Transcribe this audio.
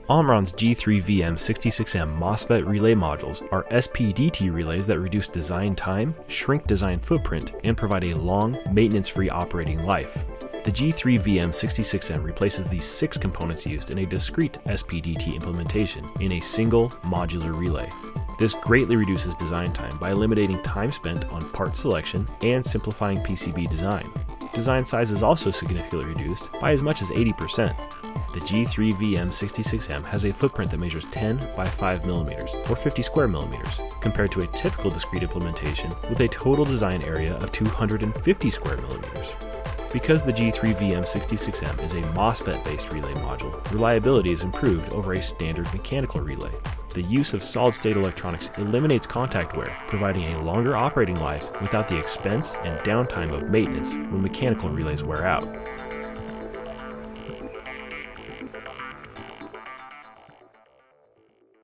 Omron's G3VM-66M MOSFET relay modules are SPDT relays that reduce design time, shrink design footprint, and provide a long, maintenance-free operating life. The G3VM-66M replaces the 6 components used in a discrete SPDT implementation in a single modular relay. This greatly reduces design time by eliminating time spent on part selection and simplifying PCB design. Design size is also significantly reduced by as much as 80%. The G3VM-66M has a footprint that measures 10 by 5 mm or 50 square millimeters, compared to a typical discrete implementation with a total design area of 250 square millimeters. Because the G3VM-66M is a MOSFET-based relay module, reliability is improved over a standard mechanical relay. The use of solid-state electronics eliminates contact wear, providing a longer operating life without the expense and downtime of maintenance when mechanical relays wear out.